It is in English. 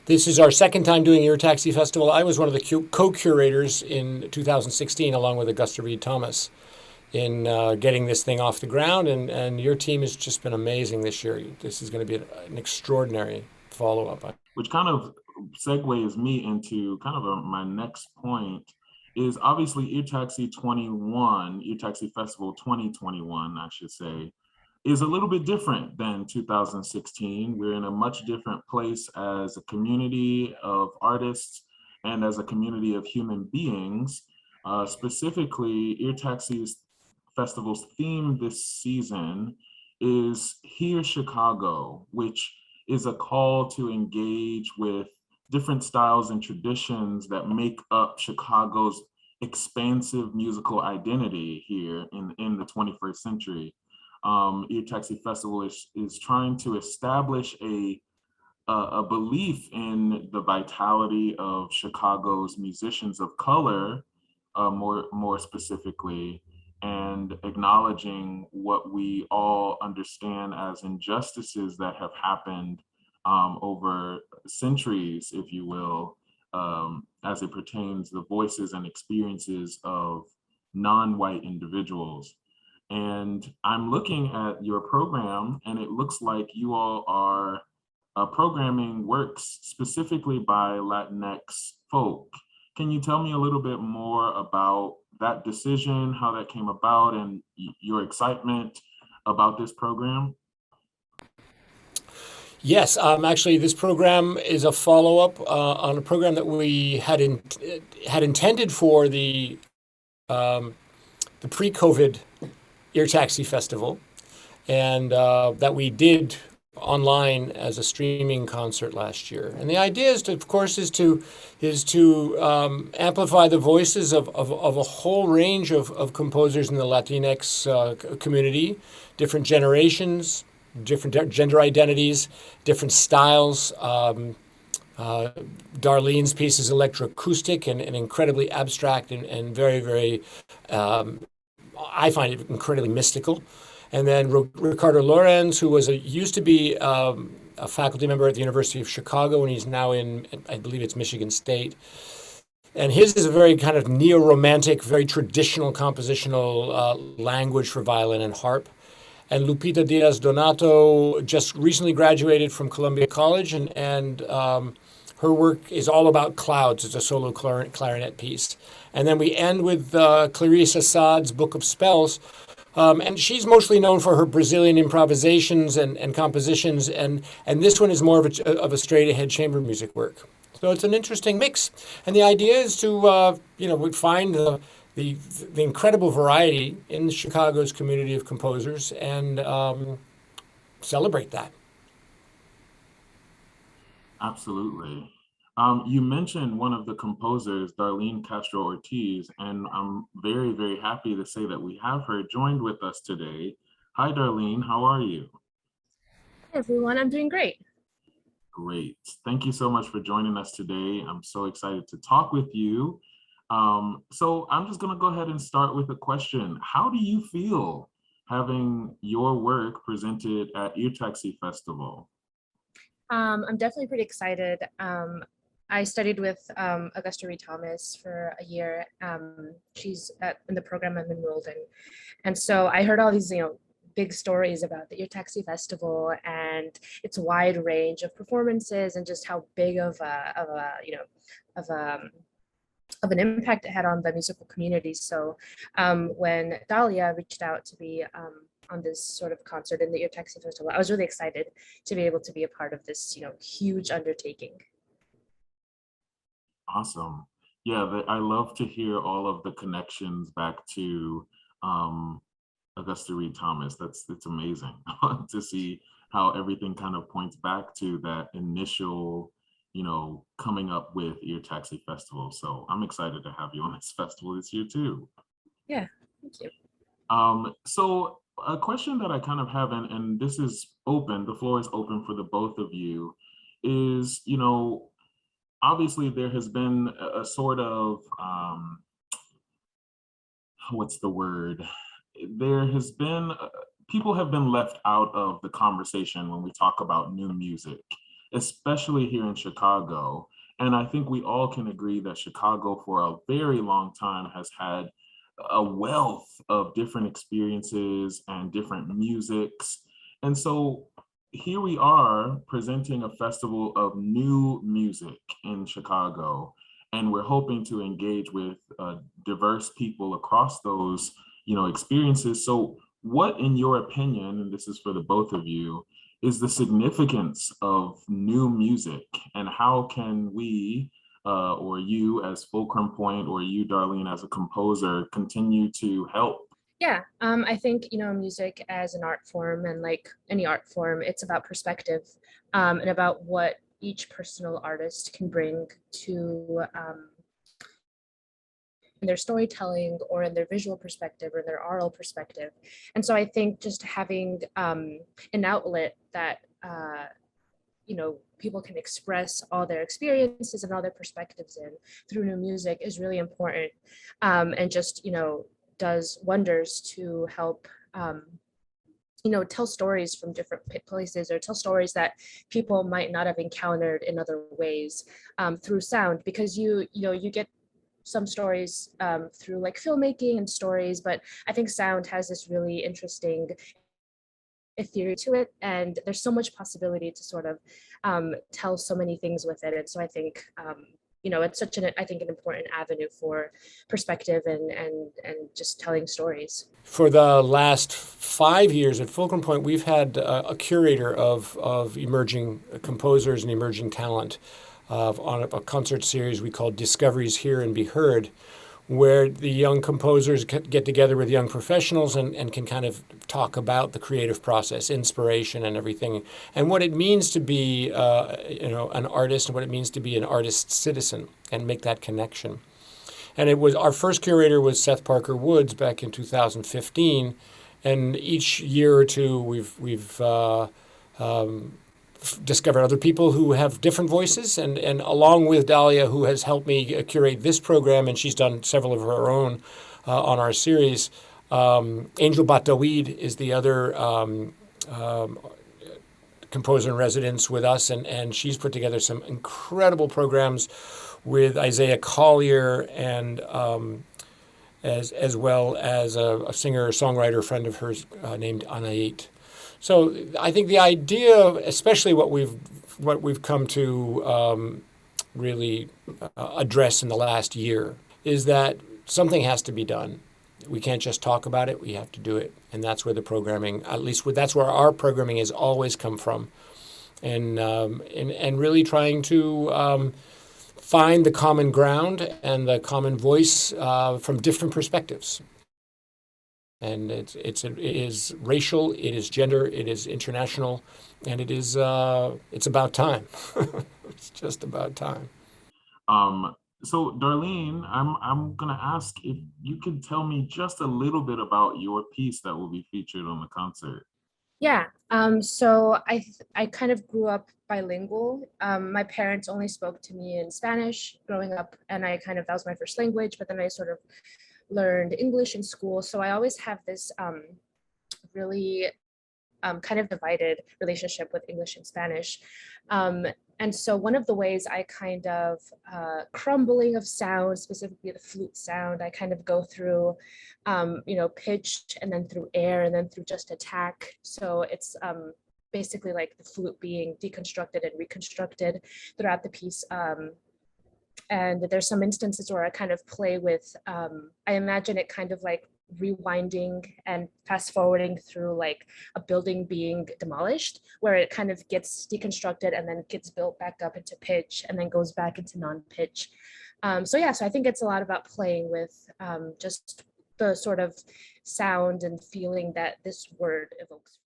This is our second time doing Ear Taxi Festival. I was one of the co-curators in 2016, along with Augusta Reed Thomas, in getting this thing off the ground. And your team has just been amazing this year. This is going to be an extraordinary follow-up. Which kind of segues me into kind of my next point is obviously Ear Taxi 21, Ear Taxi Festival 2021, I should say, is a little bit different than 2016. We're in a much different place as a community of artists and as a community of human beings. Specifically, Ear Taxi's festival's theme this season is Here Chicago, which is a call to engage with different styles and traditions that make up Chicago's expansive musical identity here in the 21st century. Ear Taxi Festival is trying to establish a belief in the vitality of Chicago's musicians of color, more specifically, and acknowledging what we all understand as injustices that have happened over centuries, if you will, as it pertains the voices and experiences of non-white individuals. And I'm looking at your program, and it looks like you all are programming works specifically by Latinx folk. Can you tell me a little bit more about that decision, how that came about, and your excitement about this program? Yes, actually, this program is a follow-up on a program that we had intended for the pre-COVID Ear Taxi Festival, and that we did online as a streaming concert last year. And the idea is to, of course, is to amplify the voices of a whole range of composers in the Latinx community, different generations, different gender identities, different styles. Darlene's piece is electroacoustic and incredibly abstract and very, very, I find it incredibly mystical. And then Ricardo Lorenz, who used to be a faculty member at the University of Chicago, and he's now in, I believe it's Michigan State. And his is a very kind of neo-romantic, very traditional compositional language for violin and harp. And Lupita Diaz Donato just recently graduated from Columbia College, and her work is all about clouds. It's a solo clarinet piece. And then we end with Clarice Assad's Book of Spells. And she's mostly known for her Brazilian improvisations and compositions, and this one is more of a straight-ahead chamber music work. So it's an interesting mix. And the idea is to, find the incredible variety in Chicago's community of composers and celebrate that. Absolutely. You mentioned one of the composers, Darlene Castro Ortiz, and I'm very, very happy to say that we have her joined with us today. Hi, Darlene, how are you? Hey everyone, I'm doing great. Great. Thank you so much for joining us today. I'm so excited to talk with you. So I'm just going to go ahead and start with a question. How do you feel having your work presented at Ear Taxi Festival? I'm definitely pretty excited. I studied with Augusta Reed Thomas for a year. She's in the program I'm enrolled in. And so I heard all these, big stories about the Ear Taxi Festival and its wide range of performances and just how big of an impact it had on the musical community. So when Dahlia reached out to be on this sort of concert in the Ear Taxi Festival, I was really excited to be able to be a part of this, huge undertaking. Awesome. Yeah, I love to hear all of the connections back to Augusta Reed Thomas. It's amazing to see how everything kind of points back to that initial, coming up with Ear Taxi Festival. So I'm excited to have you on this festival this year too. Yeah, thank you. So a question that I kind of have, and this is open, the floor is open for the both of you, is, obviously there has been a sort of, what's the word? There has been, people have been left out of the conversation when we talk about new music. especially here in Chicago. And I think we all can agree that Chicago for a very long time has had a wealth of different experiences and different musics. And so here we are presenting a festival of new music in Chicago. And we're hoping to engage with diverse people across those, experiences. So what, in your opinion, and this is for the both of you, is the significance of new music, and how can we, or you as Fulcrum Point, or you, Darlene, as a composer, continue to help? Yeah, I think, music as an art form, and like any art form, it's about perspective, and about what each personal artist can bring to in their storytelling, or in their visual perspective, or their oral perspective. And so I think just having an outlet that people can express all their experiences and all their perspectives in through new music is really important, and just does wonders to help tell stories from different places, or tell stories that people might not have encountered in other ways, through sound, because you get some stories through like filmmaking and stories, but I think sound has this really interesting theory to it, and there's so much possibility to sort of tell so many things with it. And so I think it's such an important avenue for perspective, and just telling stories. For the last 5 years at Fulcrum Point, we've had a curator of emerging composers and emerging talent on a concert series we call Discoveries Hear and Be Heard, where the young composers get together with young professionals and can kind of talk about the creative process, inspiration, and everything, and what it means to be an artist, and what it means to be an artist citizen, and make that connection. And it was, our first curator was Seth Parker Woods back in 2015, and each year or two we've discovered other people who have different voices, and along with Dahlia, who has helped me curate this program, and she's done several of her own on our series. Angel Batawid is the other composer in residence with us, and she's put together some incredible programs with Isaiah Collier, and as well as a singer-songwriter friend of hers named Anait. So I think the idea, especially what we've come to really address in the last year, is that something has to be done. We can't just talk about it; we have to do it, and that's where the programming, at least that's where our programming has always come from, and really trying to find the common ground and the common voice from different perspectives. And it is racial, it is gender, it is international, and it's about time. It's just about time. So Darlene, I'm gonna ask if you could tell me just a little bit about your piece that will be featured on the concert. Yeah. So I kind of grew up bilingual. My parents only spoke to me in Spanish growing up, and that was my first language, but then I sort of learned English in school. So I always have this really kind of divided relationship with English and Spanish. And so one of the ways I kind of crumbling of sound, specifically the flute sound, I kind of go through, pitch, and then through air, and then through just attack. So it's basically like the flute being deconstructed and reconstructed throughout the piece. And there's some instances where I kind of play with, I imagine it kind of like rewinding and fast forwarding through like a building being demolished, where it kind of gets deconstructed and then gets built back up into pitch, and then goes back into non-pitch. So I think it's a lot about playing with just the sort of sound and feeling that this word evokes.